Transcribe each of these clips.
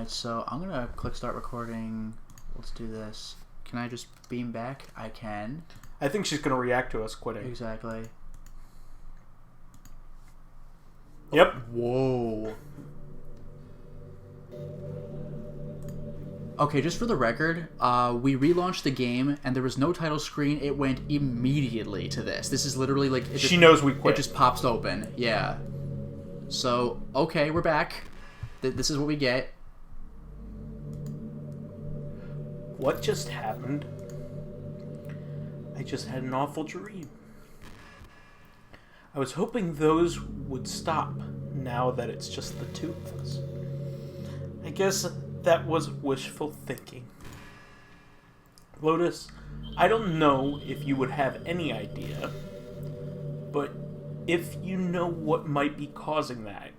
Alright, so I'm gonna click start recording. Let's do this. Can I just beam back? I can. I think she's gonna react to us quitting. Exactly. Yep. Whoa. Okay, just for the record, we relaunched the game and there was no title screen. It went immediately to this. This is literally like... She knows we quit. It just pops open. Yeah. So, okay, we're back. This is what we get. What just happened? I just had an awful dream. I was hoping those would stop now that it's just the two of us. I guess that was wishful thinking. Lotus, I don't know if you would have any idea, but if you know what might be causing that,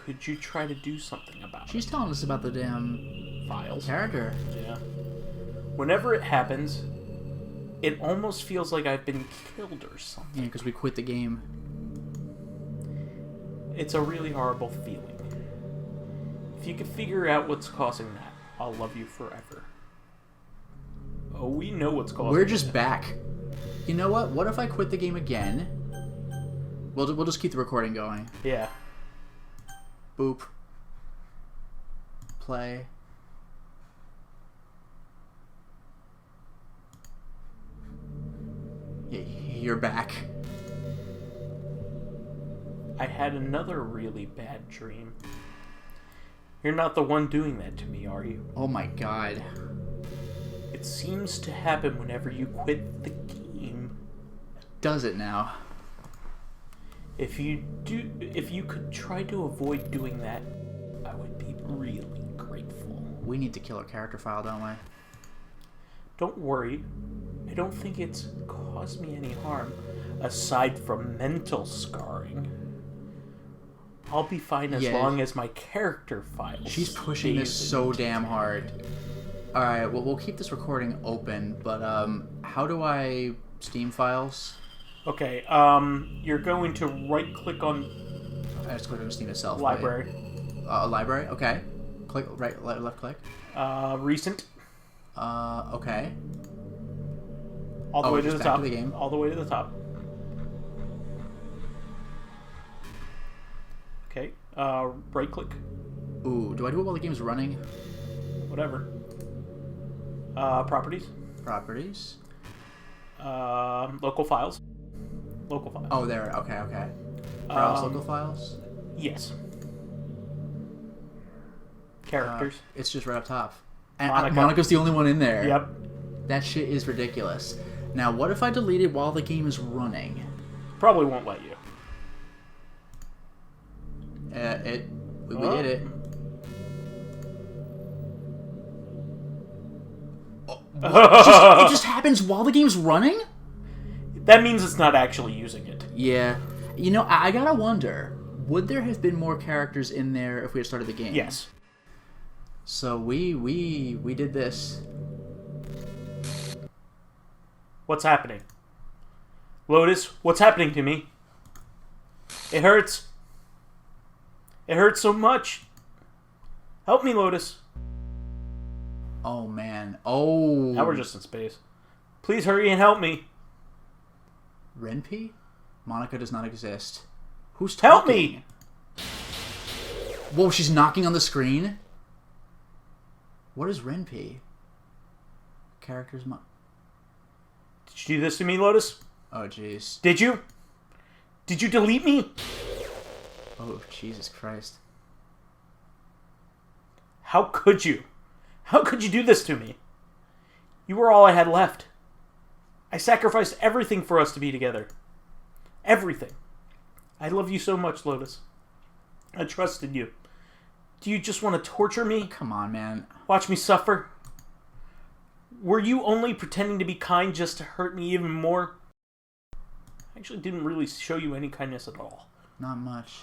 could you try to do something about it? She's telling us about the damn Files. character. Yeah. Whenever it happens, it almost feels like I've been killed or something. Yeah, because we quit the game. It's a really horrible feeling. If you could figure out what's causing that, I'll love you forever. Oh, we know what's causing it. We're just back. You know what? What if I quit the game again? We'll just keep the recording going. Yeah. Boop. Play. You're back. I had another really bad dream. You're not the one doing that to me, are you? Oh my god. It seems to happen whenever you quit the game. Does it now? If you could try to avoid doing that, I would be really grateful. We need to kill our character file, don't we? Don't worry. I don't think it's caused me any harm, aside from mental scarring. I'll be fine as long as my character file. She's pushing this so damn hard. Alright, well, we'll keep this recording open, but, how do I Steam files? Okay, you're going to right-click on... I just click on Steam itself. Library. Right? Library? Okay. Click, right, left click. Recent. Okay. All the way to the top. To the game. All the way to the top. Okay, right-click. Ooh, do I do it while the game's running? Whatever. Properties. Properties. Local files. Local files. Oh, there. Okay, okay. Browse local files? Yes. Characters. It's just right up top. And Monica. Monica's the only one in there. Yep. That shit is ridiculous. Now, what if I delete it while the game is running? Probably won't let you. We did it. It just happens while the game's running? That means it's not actually using it. Yeah. You know, I gotta wonder, would there have been more characters in there if we had started the game? Yes. So we did this. What's happening? Lotus, what's happening to me? It hurts. It hurts so much. Help me, Lotus. Oh, man. Oh. Now we're just in space. Please hurry and help me. Renpy? Monica does not exist. Who's Help talking? me! Whoa, she's knocking on the screen? What is Renpy? Characters... Did you do this to me, Lotus? Oh, jeez. Did you? Did you delete me? Oh, Jesus Christ. How could you? How could you do this to me? You were all I had left. I sacrificed everything for us to be together. Everything. I love you so much, Lotus. I trusted you. Do you just want to torture me? Come on, man. Watch me suffer? Were you only pretending to be kind just to hurt me even more? I actually didn't really show you any kindness at all. Not much.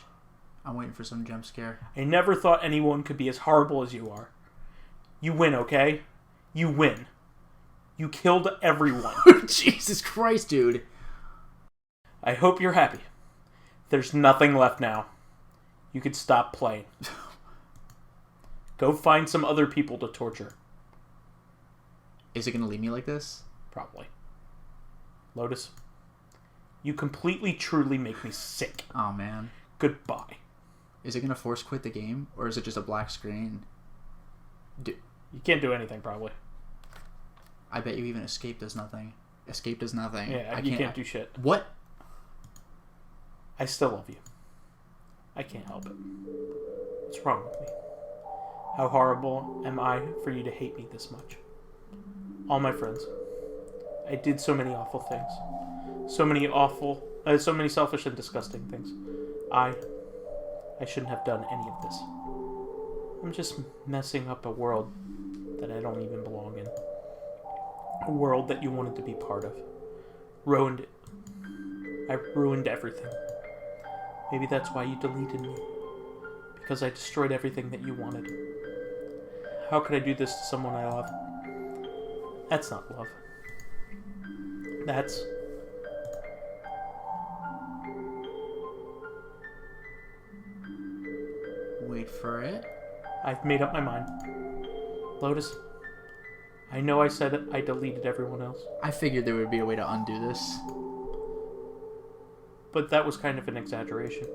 I'm waiting for some jump scare. I never thought anyone could be as horrible as you are. You win, okay? You win. You killed everyone. Jesus Christ, dude. I hope you're happy. There's nothing left now. You could stop playing. Go find some other people to torture. Is it gonna leave me like this? Probably. Lotus, you completely, truly make me sick. Oh, man. Goodbye. Is it gonna force quit the game, or is it just a black screen? You can't do anything, probably. I bet you even escape does nothing. Escape does nothing. Yeah, you can't do shit. What? I still love you. I can't help it. What's wrong with me? How horrible am I for you to hate me this much? All my friends. I did so many awful things. So many selfish and disgusting things. I shouldn't have done any of this. I'm just messing up a world that I don't even belong in. A world that you wanted to be part of. Ruined it. I ruined everything. Maybe that's why you deleted me. Because I destroyed everything that you wanted. How could I do this to someone I love? That's not love. That's... Wait for it. I've made up my mind. Lotus, I know I said I deleted everyone else. I figured there would be a way to undo this. But that was kind of an exaggeration.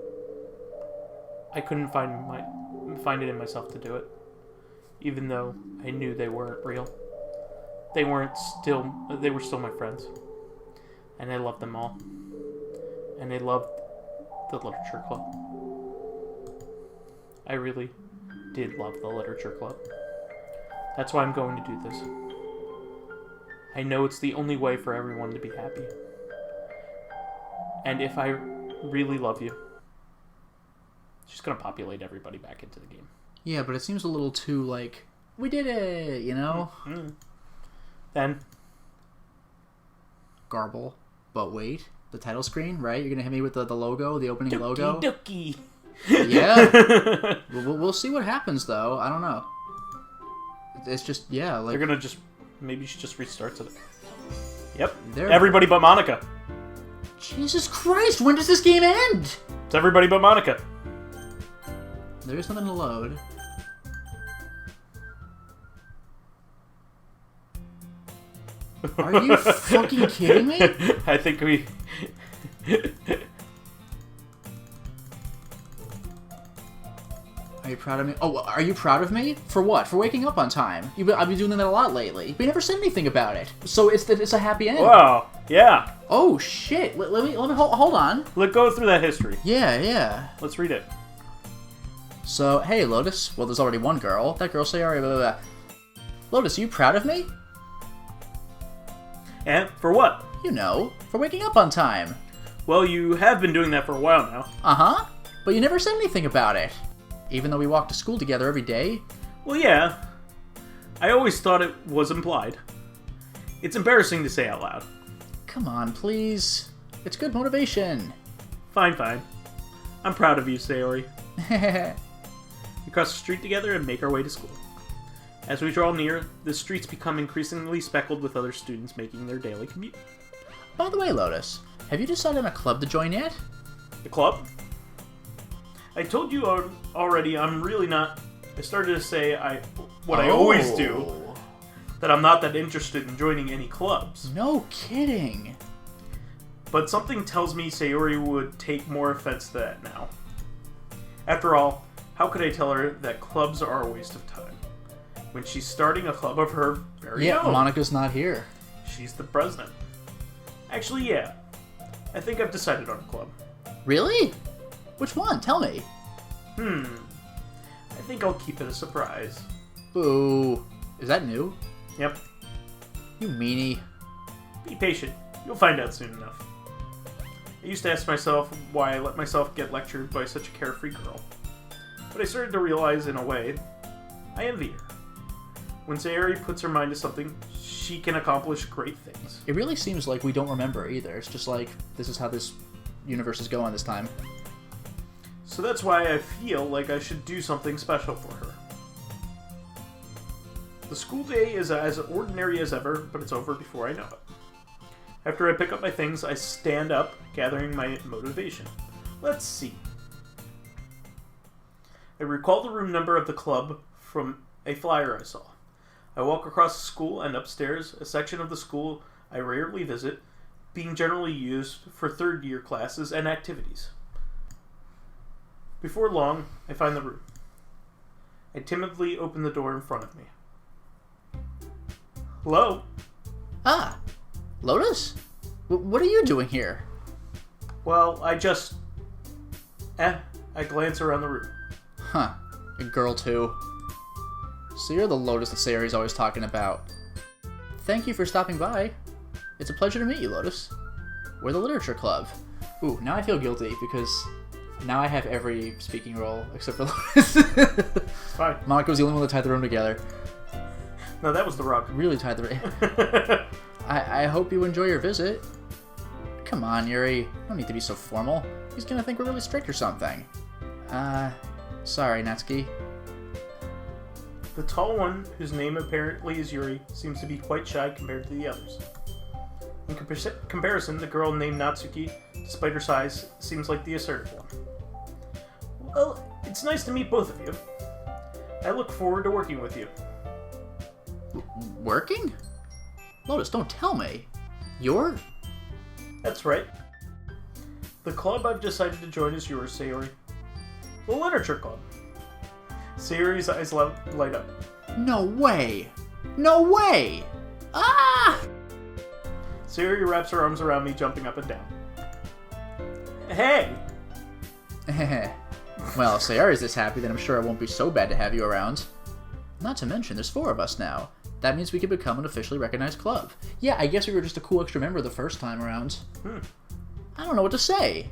I couldn't find it in myself to do it. Even though I knew they weren't real. They were still my friends. And I loved them all. And I loved the literature club. I really did love the literature club. That's why I'm going to do this. I know it's the only way for everyone to be happy. And if I really love you, it's just going to populate everybody back into the game. Yeah, but it seems a little too, like, we did it, you know? Mm-hmm. Then... Garble. But wait, the title screen, right? You're going to hit me with the logo, the opening Doki logo? Doki! Yeah. We'll see what happens, though. I don't know. It's just, yeah, like... They're going to just... Maybe she just restarts it. Yep. They're... Everybody but Monica. Jesus Christ, when does this game end? It's everybody but Monica. There's nothing to load. Are you fucking kidding me? I think we... Are you proud of me? Oh, are you proud of me? For what? For waking up on time. I've been doing that a lot lately. We never said anything about it. So it's a happy end. Wow. Yeah. Oh, shit. Let me hold on. Let's go through that history. Yeah. Let's read it. So, hey, Lotus. Well, there's already one girl. That girl say, alright, blah, blah, blah. Lotus, are you proud of me? And for what? You know, for waking up on time. Well, you have been doing that for a while now. Uh-huh. But you never said anything about it. Even though we walk to school together every day. Well, yeah. I always thought it was implied. It's embarrassing to say out loud. Come on, please. It's good motivation. Fine. I'm proud of you, Sayori. We cross the street together and make our way to school. As we draw near, the streets become increasingly speckled with other students making their daily commute. By the way, Lotus, have you decided on a club to join yet? The club? I told you already, I'm really not... I started to say I always do. That I'm not that interested in joining any clubs. No kidding. But something tells me Sayori would take more offense to that now. After all, how could I tell her that clubs are a waste of time? When she's starting a club of her very own. Yeah, Monica's not here. She's the president. Actually, yeah. I think I've decided on a club. Really? Which one? Tell me. I think I'll keep it a surprise. Boo. Is that new? Yep. You meanie. Be patient. You'll find out soon enough. I used to ask myself why I let myself get lectured by such a carefree girl. But I started to realize, in a way, I envy her. When Sayori puts her mind to something, she can accomplish great things. It really seems like we don't remember either. It's just like, this is how this universe is going this time. So that's why I feel like I should do something special for her. The school day is as ordinary as ever, but it's over before I know it. After I pick up my things, I stand up, gathering my motivation. Let's see. I recall the room number of the club from a flyer I saw. I walk across the school and upstairs, a section of the school I rarely visit, being generally used for third-year classes and activities. Before long, I find the room. I timidly open the door in front of me. Hello? Ah, Lotus? What are you doing here? Well, I glance around the room. Huh, a girl too. So you're the Lotus that Sayori's always talking about. Thank you for stopping by. It's a pleasure to meet you, Lotus. We're the Literature Club. Ooh, now I feel guilty because now I have every speaking role except for Lotus. It's fine. Monaco's the only one that tied the room together. No, that was the rug. Really tied the room. I hope you enjoy your visit. Come on, Yuri. You don't need to be so formal. He's gonna think we're really strict or something. Sorry, Natsuki. The tall one, whose name apparently is Yuri, seems to be quite shy compared to the others. In comparison, the girl named Natsuki, despite her size, seems like the assertive one. Well, it's nice to meet both of you. I look forward to working with you. Working? Lotus, don't tell me. You're... That's right. The club I've decided to join is yours, Sayori. The Literature Club. Sayori's eyes light up. No way! No way! Ah! Sayori wraps her arms around me, jumping up and down. Hey! Well, if Sayori's this happy, then I'm sure it won't be so bad to have you around. Not to mention, there's 4 of us now. That means we can become an officially recognized club. Yeah, I guess we were just a cool extra member the first time around. I don't know what to say.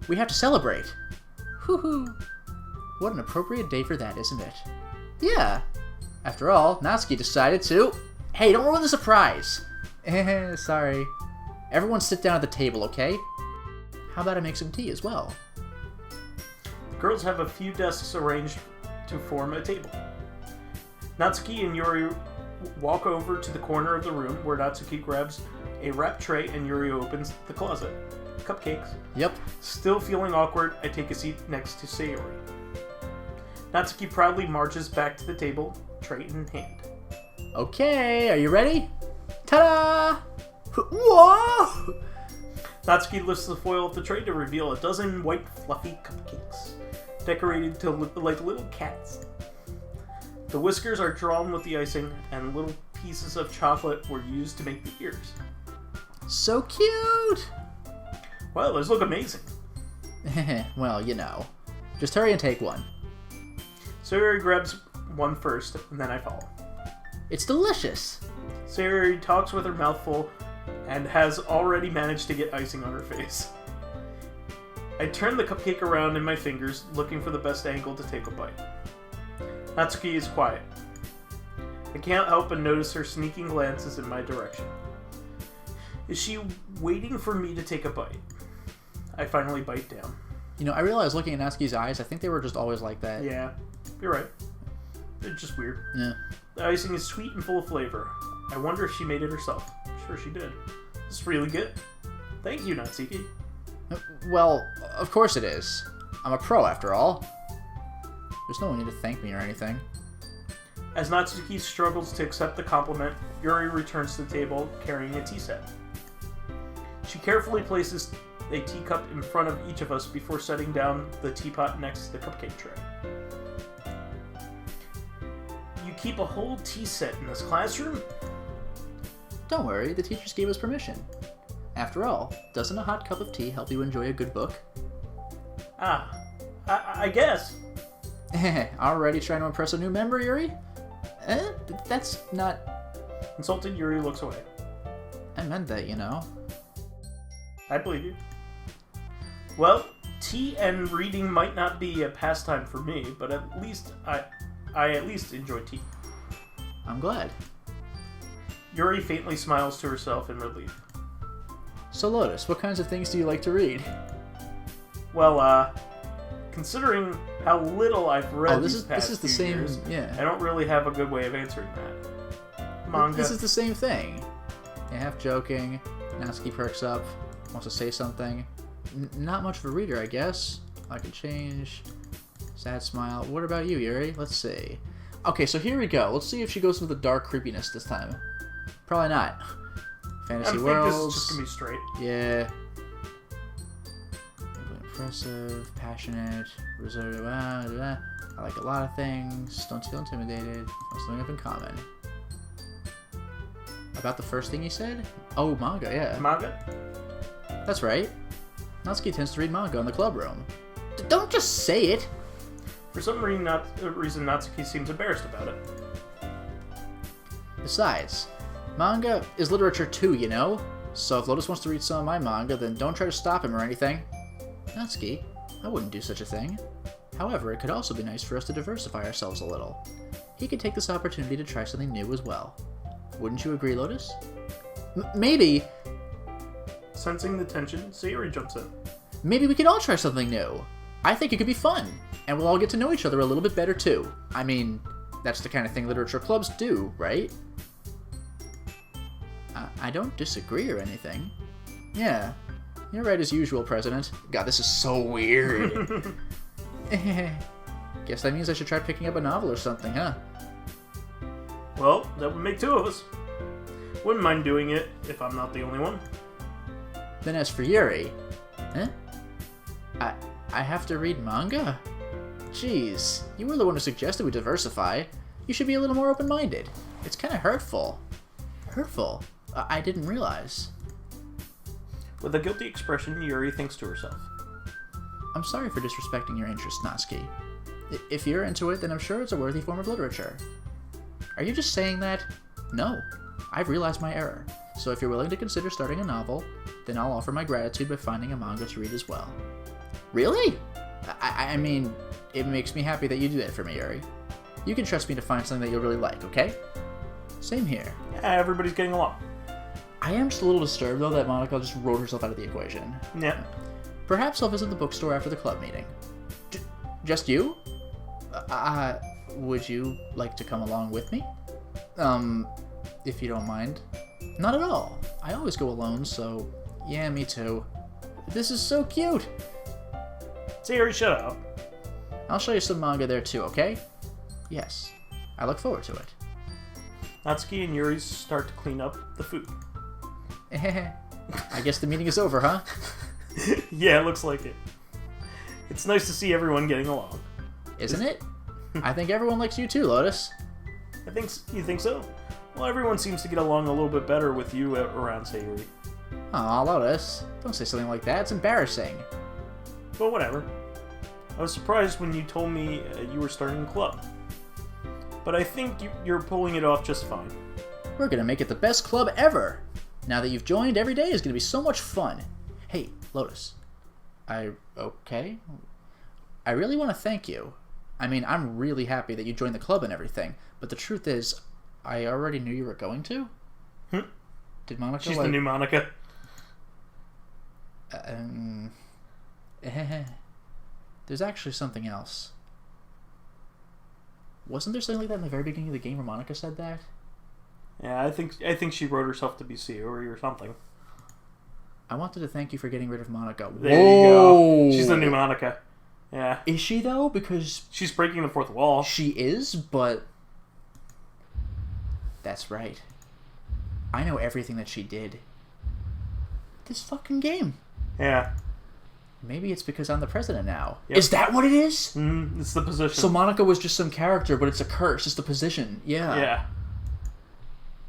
We have to celebrate. Woohoo! What an appropriate day for that, isn't it? Yeah. After all, Natsuki decided to... Hey, don't ruin the surprise! Sorry. Everyone sit down at the table, okay? How about I make some tea as well? The girls have a few desks arranged to form a table. Natsuki and Yuri walk over to the corner of the room where Natsuki grabs a wrap tray and Yuri opens the closet. Cupcakes. Yep. Still feeling awkward, I take a seat next to Sayori. Natsuki proudly marches back to the table, tray in hand. Okay, are you ready? Ta-da! Whoa! Natsuki lifts the foil of the tray to reveal a dozen white, fluffy cupcakes, decorated to look like little cats. The whiskers are drawn with the icing, and little pieces of chocolate were used to make the ears. So cute! Well, those look amazing. Well, you know. Just hurry and take one. Sayori grabs one first, and then I follow. It's delicious! Sayori talks with her mouth full and has already managed to get icing on her face. I turn the cupcake around in my fingers, looking for the best angle to take a bite. Natsuki is quiet. I can't help but notice her sneaking glances in my direction. Is she waiting for me to take a bite? I finally bite down. You know, I realized looking at Natsuki's eyes, I think they were just always like that. Yeah, you're right. They're just weird. Yeah. The icing is sweet and full of flavor. I wonder if she made it herself. I'm sure she did. It's really good. Thank you, Natsuki. Well, of course it is. I'm a pro, after all. There's no need to thank me or anything. As Natsuki struggles to accept the compliment, Yuri returns to the table carrying a tea set. She carefully places a teacup in front of each of us before setting down the teapot next to the cupcake tray. You keep a whole tea set in this classroom? Don't worry, the teachers gave us permission. After all, doesn't a hot cup of tea help you enjoy a good book? I guess. Already trying to impress a new member, Yuri? That's not... Insulted Yuri looks away. I meant that, you know. I believe you. Well, tea and reading might not be a pastime for me, but at least I at least enjoy tea. I'm glad. Yuri faintly smiles to herself in relief. So Lotus, what kinds of things do you like to read? Well, considering how little I've read this is the few same years, yeah. I don't really have a good way of answering that. Manga. This is the same thing. Yeah, half joking. Natsuki perks up, wants to say something. Not much of a reader, I guess. I could change. Sad smile. What about you, Yuri? Let's see. Okay, so here we go. Let's see if she goes with the dark creepiness this time. Probably not. Fantasy worlds. I think this is just gonna be straight. Yeah. Impressive, passionate, reserved. I like a lot of things. Don't feel intimidated. Something up in common. About the first thing you said? Oh, manga, yeah. Manga? That's right. Natsuki tends to read manga in the club room. Don't just say it! For some reason, Natsuki seems embarrassed about it. Besides, manga is literature too, you know? So if Lotus wants to read some of my manga, then don't try to stop him or anything. Natsuki, I wouldn't do such a thing. However, it could also be nice for us to diversify ourselves a little. He could take this opportunity to try something new as well. Wouldn't you agree, Lotus? Maybe. Sensing the tension, Sayori jumps in. Maybe we could all try something new. I think it could be fun, and we'll all get to know each other a little bit better too. I mean, that's the kind of thing literature clubs do, right? I don't disagree or anything. Yeah, you're right as usual, President. God, this is so weird. Guess that means I should try picking up a novel or something, huh? Well, that would make two of us. Wouldn't mind doing it if I'm not the only one. Then as for Yuri, huh? I have to read manga? Jeez, you were the one who suggested we diversify. You should be a little more open-minded. It's kind of hurtful. Hurtful? I didn't realize. With a guilty expression, Yuri thinks to herself. I'm sorry for disrespecting your interest, Natsuki. If you're into it, then I'm sure it's a worthy form of literature. Are you just saying that? No. I've realized my error. So if you're willing to consider starting a novel, then I'll offer my gratitude by finding a manga to read as well. Really? I mean, it makes me happy that you do that for me, Yuri. You can trust me to find something that you'll really like, okay? Same here. Yeah, everybody's getting along. I am just a little disturbed, though, that Monica just wrote herself out of the equation. Yeah. Perhaps I'll visit the bookstore after the club meeting. Just you? Would you like to come along with me? If you don't mind. Not at all. I always go alone, so yeah, me too. This is so cute! Sayori, shut up. I'll show you some manga there too, okay? Yes. I look forward to it. Natsuki and Yuri start to clean up the food. I guess the meeting is over, huh? Yeah, it looks like it. It's nice to see everyone getting along. Isn't it? I think everyone likes you too, Lotus. You think so? Well, everyone seems to get along a little bit better with you around Sayori. Aw, Lotus. Don't say something like that. It's embarrassing. But whatever. I was surprised when you told me you were starting a club. But I think you're pulling it off just fine. We're gonna make it the best club ever! Now that you've joined, every day is gonna be so much fun. Hey, Lotus. Okay? I really want to thank you. I mean, I'm really happy that you joined the club and everything, but the truth is, I already knew you were going to? Did Monica She's the new Monica. There's actually something else. Wasn't there something like that in the very beginning of the game where Monica said that? Yeah, I think she wrote herself to be Sayori or something. I wanted to thank you for getting rid of Monica. There you go. She's the new Monica. Yeah. Is she, though? Because she's breaking the fourth wall. She is, but that's right. I know everything that she did. This fucking game. Yeah. Maybe it's because I'm the president now. Yep. Is that what it is? It's the position. So Monica was just some character, but it's a curse. It's the position. Yeah. Yeah.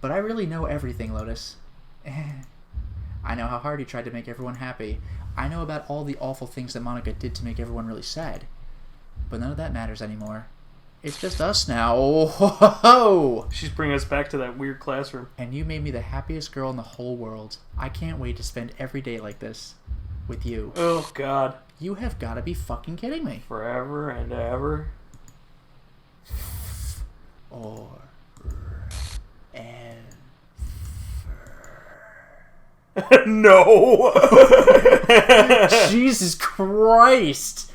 But I really know everything, Lotus. I know how hard you tried to make everyone happy. I know about all the awful things that Monica did to make everyone really sad. But none of that matters anymore. It's just us now. Oh, ho, ho, ho. She's bringing us back to that weird classroom. And you made me the happiest girl in the whole world. I can't wait to spend every day like this. With you. Oh, God. You have got to be fucking kidding me. Forever and ever. Or ever. No. Jesus Christ.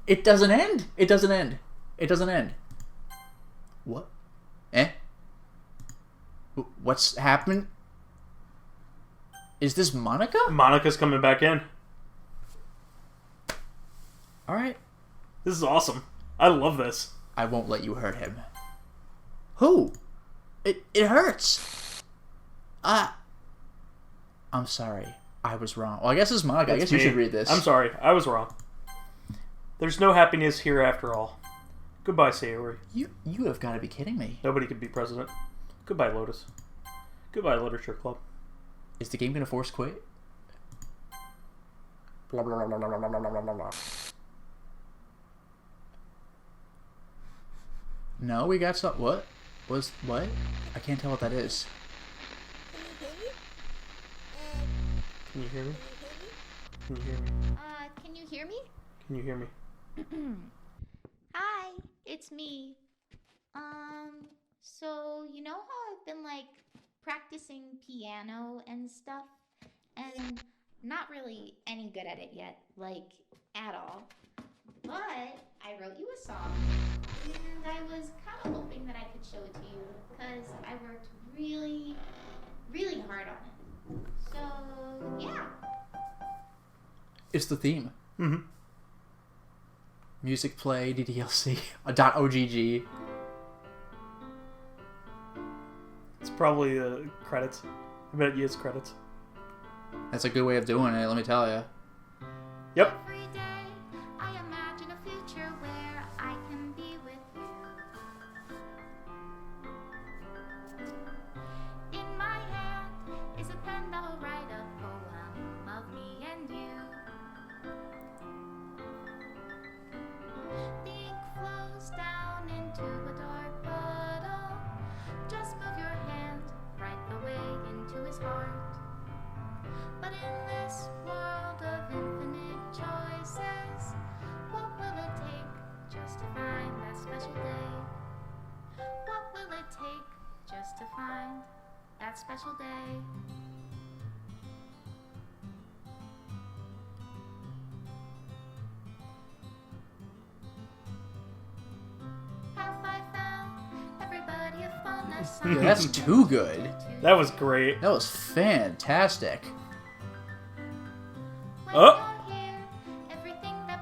It doesn't end. It doesn't end. It doesn't end. What? What's happened? Is this Monica? Monica's coming back in. Alright. This is awesome. I love this. I won't let you hurt him. Who? It hurts. I'm sorry. I was wrong. Well, I guess it's Monica. I guess you should read this. I'm sorry. I was wrong. There's no happiness here after all. Goodbye, Sayori. You have got to be kidding me. Nobody could be president. Goodbye, Lotus. Goodbye, Literature Club. Is the game going to force quit? Blah, blah, blah, blah, blah, blah, blah, blah, blah. No, we got some... What? What? I can't tell what that is. Can you hear me? Can you hear me? Can you hear me? Can you hear me? Hi, it's me. So you know how I've been like practicing piano and stuff, and not really any good at it yet, like at all. But I wrote you a song, and I was kind of hoping that I could show it to you because I worked really, really hard on it. So yeah. It's the theme. Mm-hmm. Music play, DDLC, .ogg. It's probably credits. I bet it's credits. That's a good way of doing it, let me tell you. Yep. Every day I imagine a future where I can be with you. In my hand is a pen that will write a poem of me and you. The ink flows down into a dark puddle. Just move your hand right the way into his heart. But in this world of infinite choices, what will it take just to find that special day? What will it take just to find that special day? Have I found everybody a fondness? Yeah, that's too good. That was great. That was fantastic.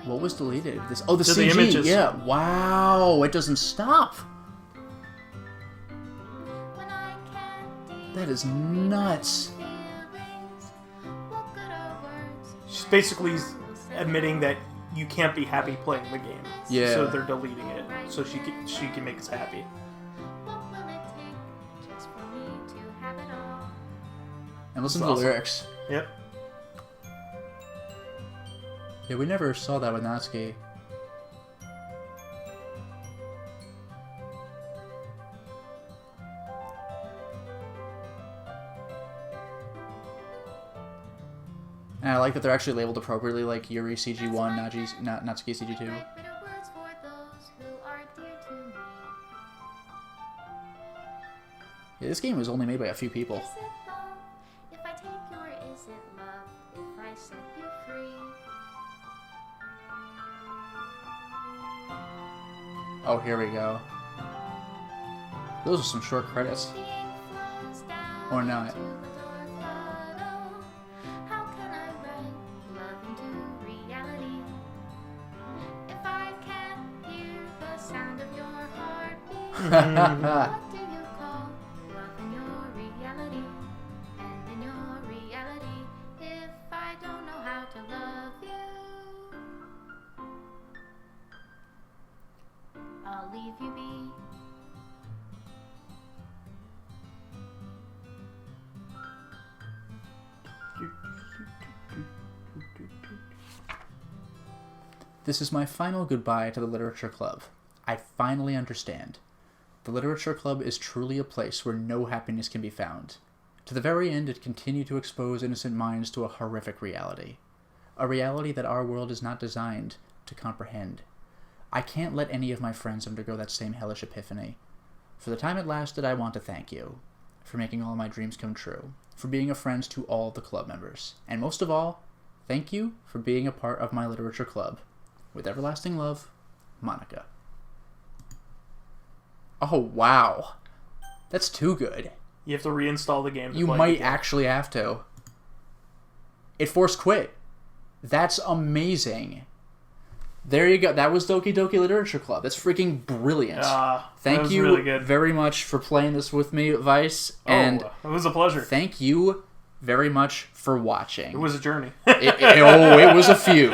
What was deleted? This the To CG. the images. Yeah. Wow. It doesn't stop. That is nuts. She's basically admitting that you can't be happy playing the game. Yeah. So they're deleting it so she can make us happy. And listen to That's the awesome. lyrics. Yep. Yeah, we never saw that with Natsuki. And I like that they're actually labeled appropriately, like Yuri CG1, Natsuki CG2. Yeah, this game was only made by a few people. If I take your is it love if I set you free? Oh, here we go. Those are some short credits. The ink flows down Or not. into a dark puddle. How can I write love into reality? If I can't hear the sound of your heartbeat, what do you call love in your reality? And in your reality, if I don't know how to love you, I'll leave you be. This is my final goodbye to the Literature Club. I finally understand. The Literature Club is truly a place where no happiness can be found. To the very end, it continued to expose innocent minds to a horrific reality. A reality that our world is not designed to comprehend. I can't let any of my friends undergo that same hellish epiphany. For the time it lasted, I want to thank you. For making all my dreams come true. For being a friend to all the club members. And most of all, thank you for being a part of my Literature Club. With everlasting love, Monica. Oh, wow. That's too good. You have to reinstall the game. To You play might the game. actually have to. It forced quit. That's amazing. There you go. That was Doki Doki Literature Club. That's freaking brilliant. Thank you really good. very much for playing this with me, Vice. And it was a pleasure. thank you very much for watching. It was a journey. It was a few.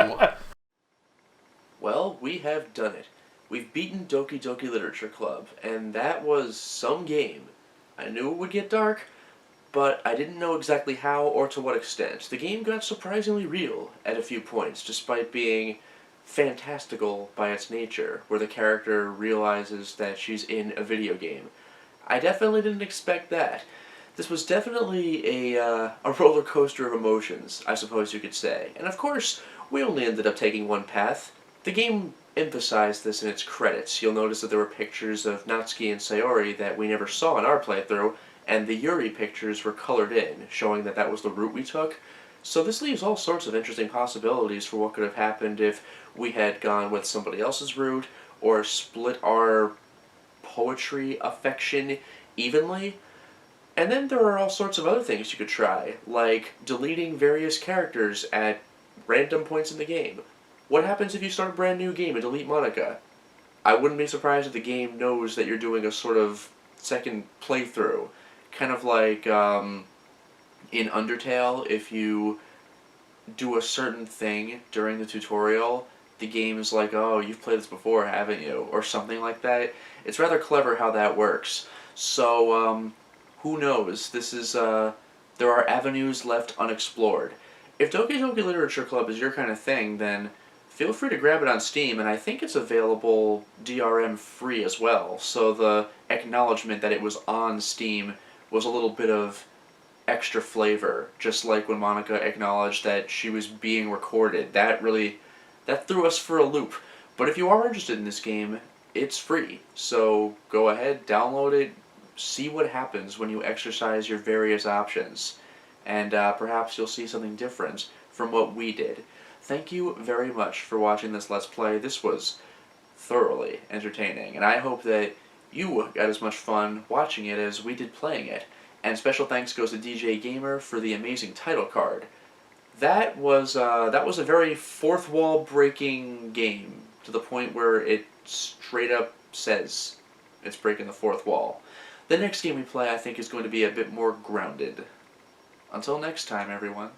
Well, we have done it. We've beaten Doki Doki Literature Club, and that was some game. I knew it would get dark, but I didn't know exactly how or to what extent. The game got surprisingly real at a few points, despite being fantastical by its nature, where the character realizes that she's in a video game. I definitely didn't expect that. This was definitely a roller coaster of emotions, I suppose you could say. And of course, we only ended up taking one path. The game emphasized this in its credits. You'll notice that there were pictures of Natsuki and Sayori that we never saw in our playthrough, and the Yuri pictures were colored in, showing that that was the route we took. So this leaves all sorts of interesting possibilities for what could have happened if we had gone with somebody else's route, or split our poetry affection evenly. And then there are all sorts of other things you could try, like deleting various characters at random points in the game. What happens if you start a brand new game and delete Monica? I wouldn't be surprised if the game knows that you're doing a sort of second playthrough. Kind of like in Undertale, if you do a certain thing during the tutorial, the game is like, oh, you've played this before, haven't you? Or something like that. It's rather clever how that works. So, who knows? This is, there are avenues left unexplored. If Doki Doki Literature Club is your kind of thing, then feel free to grab it on Steam, and I think it's available DRM free as well. So the acknowledgement that it was on Steam was a little bit of extra flavor, just like when Monica acknowledged that she was being recorded. That threw us for a loop. But if you are interested in this game, it's free. So go ahead, download it, see what happens when you exercise your various options. And perhaps you'll see something different from what we did. Thank you very much for watching this Let's Play. This was thoroughly entertaining, and I hope that you got as much fun watching it as we did playing it. And special thanks goes to DJ Gamer for the amazing title card. That was a very fourth wall breaking game, to the point where it straight up says it's breaking the fourth wall. The next game we play, I think, is going to be a bit more grounded. Until next time, everyone.